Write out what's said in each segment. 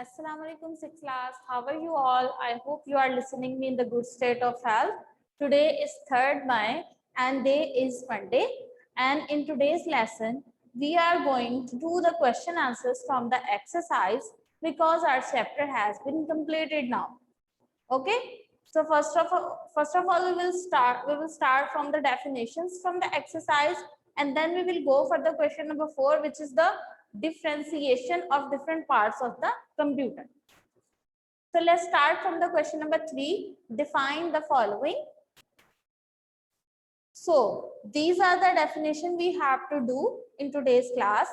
Assalamu alaikum, 6th class. How are you all? I hope you are listening me in the good state of health. Today is 3rd May and day is Monday. And in today's lesson, we are going to do the question answers from the exercise because our chapter has been completed now. Okay. So first of all, we will start from the definitions from the exercise, and then we will go for the question number 4, which is the differentiation of different parts of the computer. So let's start from the question number 3. Define the following. So these are the definition we have to do in today's class,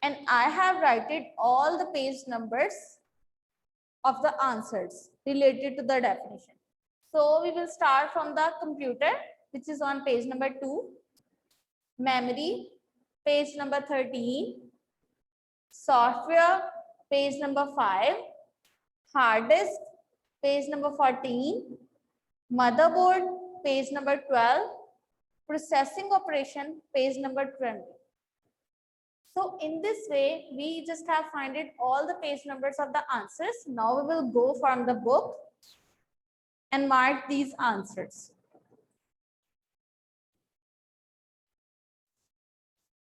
and I have written all the page numbers of the answers related to the definition. So we will start from the computer, which is on page number 2, memory, page number 13, software, page number 5, hard disk, page number 14, motherboard, page number 12, processing operation, page number 20. So in this way, we just have find it all the page numbers of the answers. Now we will go from the book and mark these answers.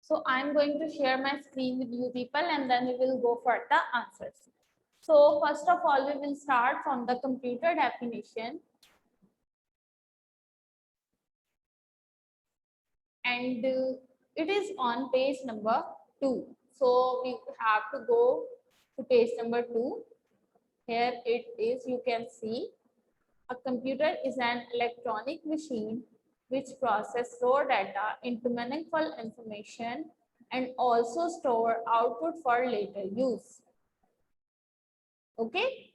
So I'm going to share my screen with you people, and then we will go for the answers. So first of all, we will start from the computer definition. And it is on page number 2. So we have to go to page number 2. Here it is, you can see. A computer is an electronic machine which processes raw data into meaningful information and also store output for later use. Okay.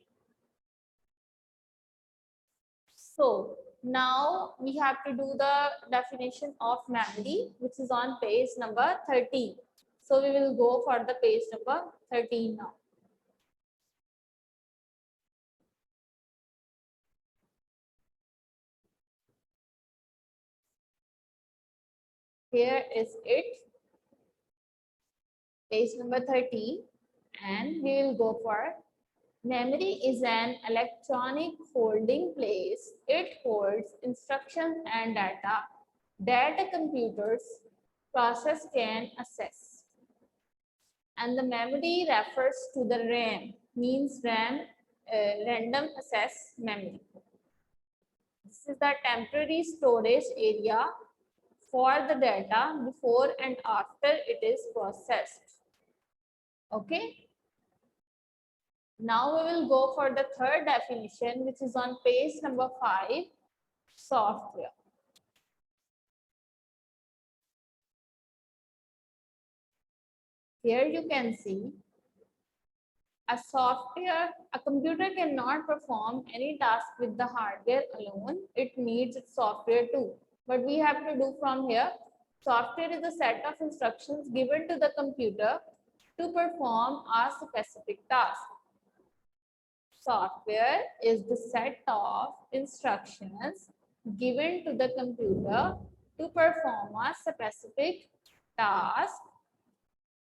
So now we have to do the definition of memory, which is on page number 13. So we will go for the page number 13 now. Here is it, page number 13, and we will go for memory is an electronic holding place. It holds instructions and data that a computer's process can access. And the memory refers to the RAM, means RAM, random access memory. This is the temporary storage area for the data before and after it is processed. Okay. Now we will go for the third definition, which is on page number 5, software. Here you can see a computer cannot perform any task with the hardware alone. It needs its software too. But we have to do from here. Software is a set of instructions given to the computer to perform a specific task. Software is the set of instructions given to the computer to perform a specific task.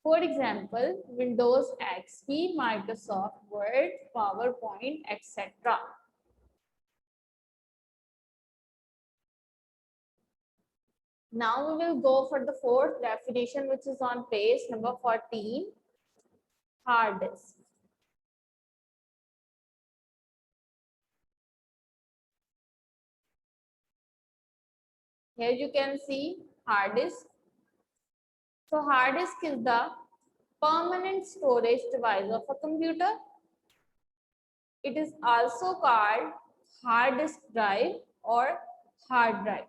For example, Windows XP, Microsoft Word, PowerPoint, etc. Now we will go for the fourth definition, which is on page number 14, hard disk. Here you can see hard disk. So hard disk is the permanent storage device of a computer. It is also called hard disk drive or hard drive.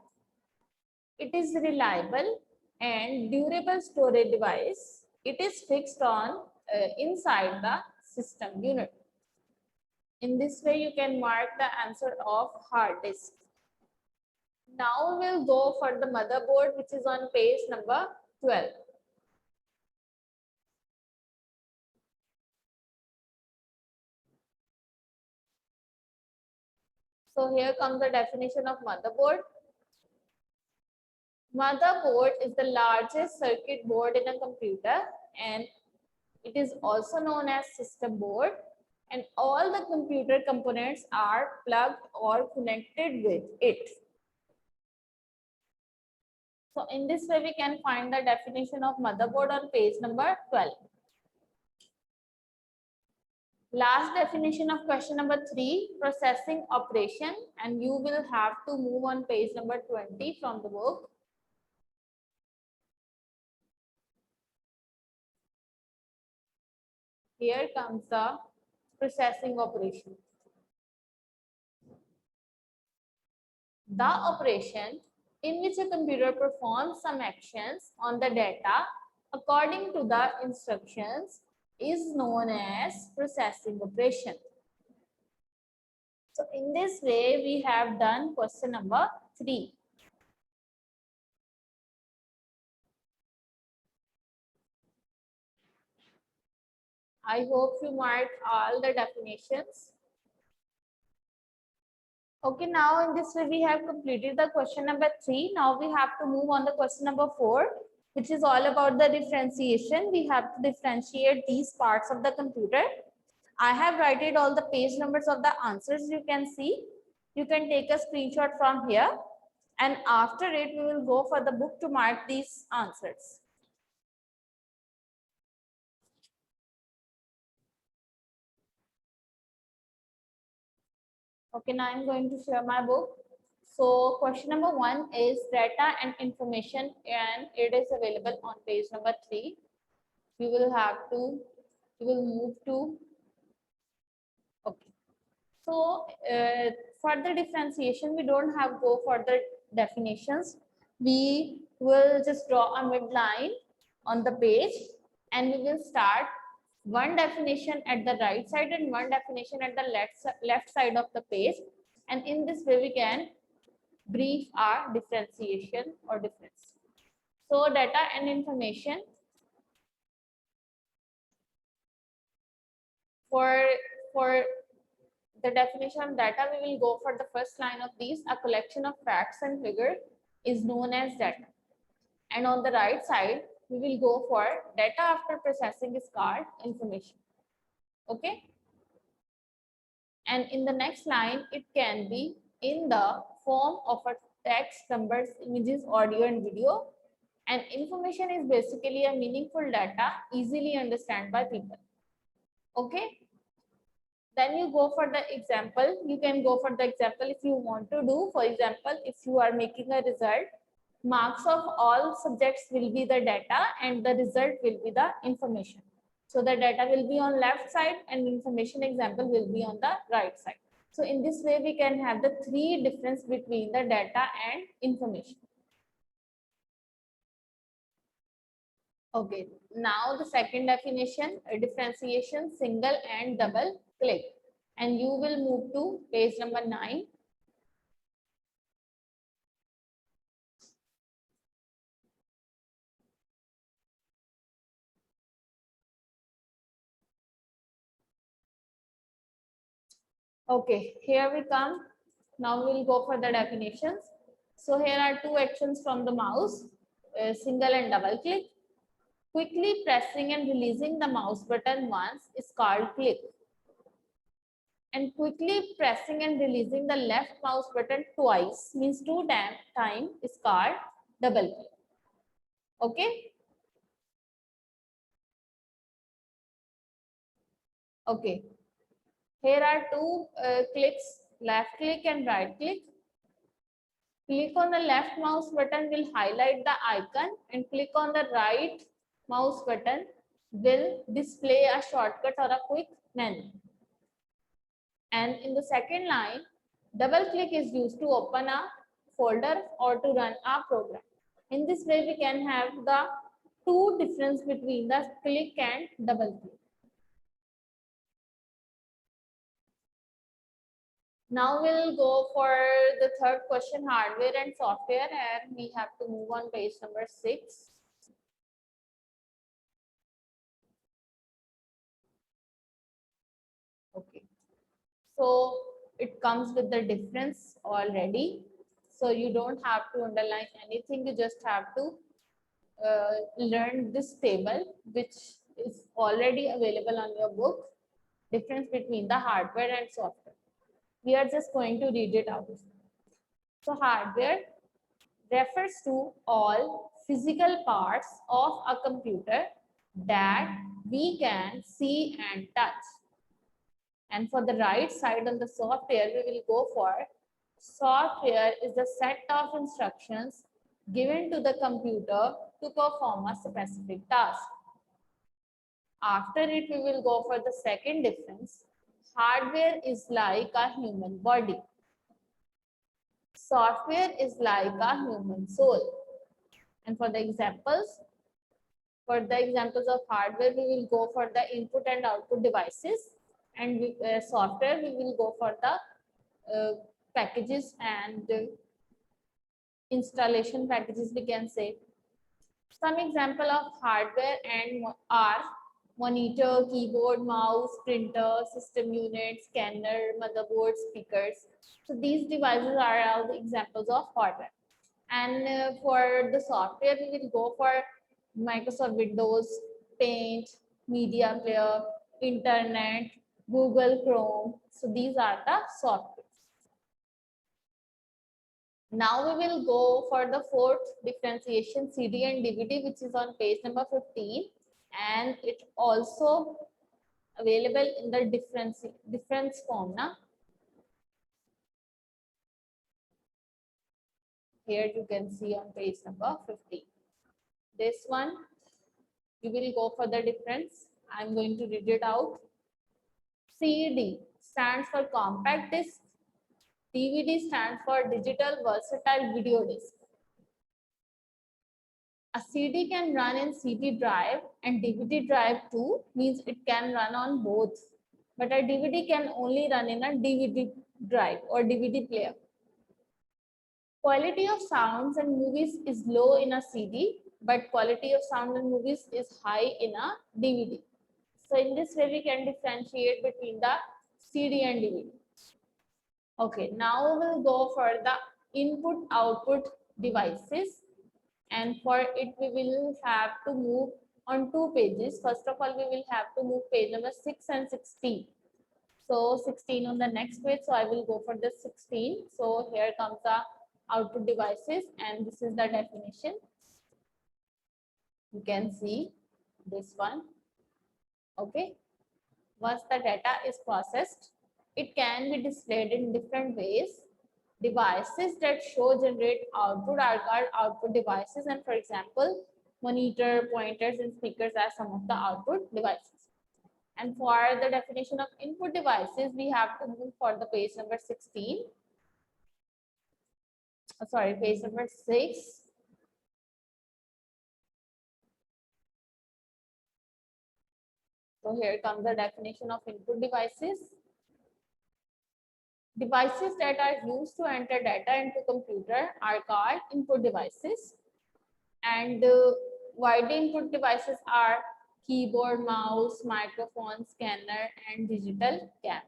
It is reliable and durable storage device. It is fixed on inside the system unit. In this way, you can mark the answer of hard disk. Now we will go for the motherboard, which is on page number 12. So here comes the definition of motherboard. Motherboard is the largest circuit board in a computer, and it is also known as system board. and all the computer components are plugged or connected with it. So in this way, we can find the definition of motherboard on page number 12. Last definition of question number 3, processing operation, and you will have to move on page number 20 from the book. Here comes the processing operation. The operation in which a computer performs some actions on the data according to the instructions is known as processing operation. So in this way, we have done question number 3. I hope you marked all the definitions. Okay, now in this way we have completed the question number 3. Now we have to move on the question number 4, which is all about the differentiation. We have to differentiate these parts of the computer. I have written all the page numbers of the answers you can see. You can take a screenshot from here, and after it we will go for the book to mark these answers. Okay, now I'm going to share my book. So question number 1 is data and information, and it is available on page number 3. You will move to, okay. So for the differentiation, we don't have go for the definitions. We will just draw a midline on the page, and we will start one definition at the right side and one definition at the left side of the page, and in this way we can brief our differentiation or difference. So data and information, for the definition of data, we will go for the first line of these. A collection of facts and figures is known as data, and on the right side we will go for data after processing is called information. Okay, and in the next line it can be in the form of a text, numbers, images, audio and video, and information is basically a meaningful data easily understood by people. Okay, then you go for the example. You can go for the example if you want to do. For example, if you are making a result, marks of all subjects will be the data and the result will be the information. So the data will be on left side and information example will be on the right side. So in this way, we can have the 3 difference between the data and information. Okay, now the second definition, differentiation, single and double click. And you will move to page number 9. Okay, here we come. Now we'll go for the definitions. So here are 2 actions from the mouse, single and double click. Quickly pressing and releasing the mouse button once is called click. And quickly pressing and releasing the left mouse button twice, means 2 times, is called double click. Okay. Okay. Here are 2 clicks, left click and right click. Click on the left mouse button will highlight the icon, and click on the right mouse button will display a shortcut or a quick menu. And in the second line, double click is used to open a folder or to run a program. In this way, we can have the 2 difference between the click and double click. Now we'll go for the third question, hardware and software, and we have to move on page number 6. Okay, so it comes with the difference already, so you don't have to underline anything. You just have to learn this table, which is already available on your book. difference between the hardware and software. We are just going to read it out. So hardware refers to all physical parts of a computer that we can see and touch. And for the right side on the software, we will go for software is the set of instructions given to the computer to perform a specific task. After it, we will go for the second difference. Hardware is like a human body. Software is like a human soul. And for the examples of hardware, we will go for the input and output devices. And software, we will go for the packages and installation packages, we can say. Some example of hardware and are monitor, keyboard, mouse, printer, system unit, scanner, motherboard, speakers. So these devices are all the examples of hardware. And for the software, we will go for Microsoft Windows, Paint, Media Player, Internet, Google Chrome. So these are the software. Now we will go for the fourth differentiation, CD and DVD, which is on page number 15, and it also available in the difference form. Now, here you can see on page number 15. This one, we will go for the difference. I'm going to read it out. CD stands for compact disc. DVD stands for digital versatile video disc. A CD can run in CD drive and DVD drive too, means it can run on both. But a DVD can only run in a DVD drive or DVD player. Quality of sounds and movies is low in a CD, but quality of sound and movies is high in a DVD. So in this way, we can differentiate between the CD and DVD. Okay, now we'll go for the input-output devices. And for it, we will have to move on 2 pages. First of all, we will have to move page number 6 and 16. So 16 on the next page. So I will go for the 16. So here comes the output devices, and this is the definition. You can see this one. Okay. Once the data is processed, it can be displayed in different ways. Devices that show generate output are called output devices, and for example, monitor, pointers, and speakers are some of the output devices. And for the definition of input devices, we have to move for the page number 16. Sorry, page number 6. So here comes the definition of input devices. Devices that are used to enter data into computer are called input devices. And widely input devices are keyboard, mouse, microphone, scanner, and digital camera.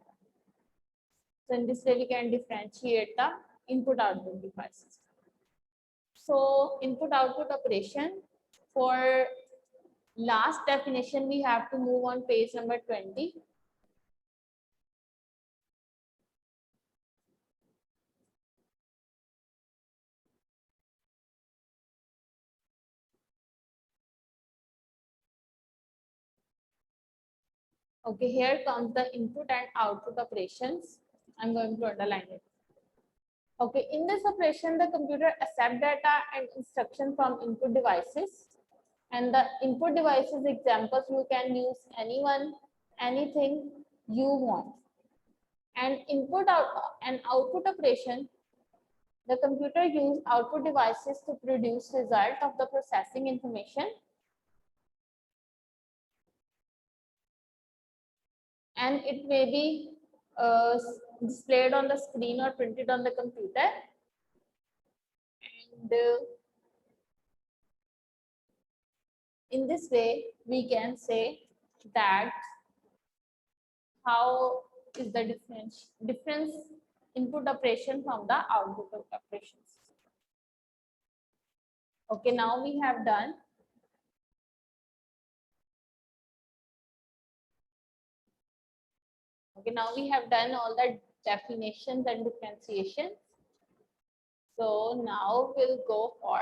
So in this way, we can differentiate the input-output devices. So input-output operation, for last definition, we have to move on page number 20. Okay, here comes the input and output operations. I'm going to underline it. Okay, in this operation, the computer accepts data and instruction from input devices. And the input devices examples, you can use anyone, anything you want. And input out and output operation, the computer uses output devices to produce result of the processing information. And it may be displayed on the screen or printed on the computer. And in this way, we can say that how is the difference input operation from the output operations. Okay, now we have done Okay, now we have done all the definitions and differentiations. So now we'll go for,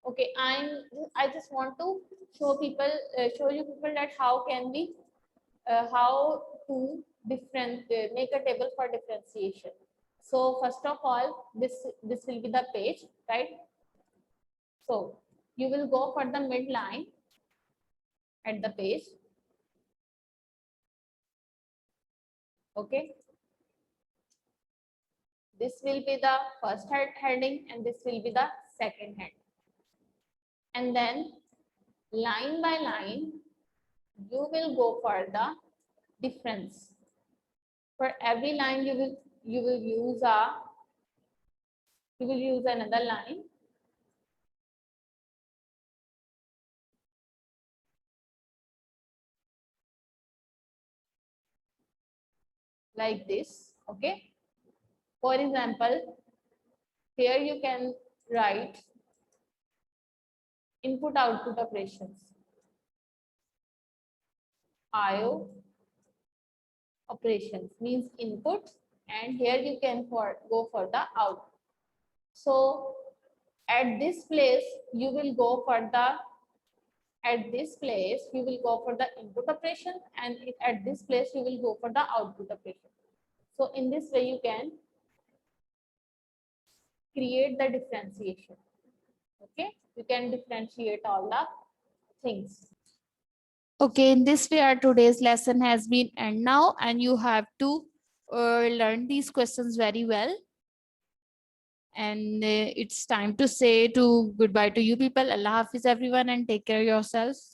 okay, I just want to show people, show you people that how can we, how to make a table for differentiation. So first of all, this will be the page, right? So you will go for the midline at the page. Okay. This will be the first heading and this will be the second head. And then line by line, you will go for the difference. For every line, you will use another line. Like this, okay? For example, here you can write input-output operations. IO operations means input, and here you can go for the output. So at this place, you will go for the input operation, and at this place you will go for the output operation. So in this way you can create the differentiation. Okay, you can differentiate all the things. Okay, in this way our today's lesson has been end now, and you have to learn these questions very well. And it's time to say goodbye to you people. Allah Hafiz everyone, and take care of yourselves.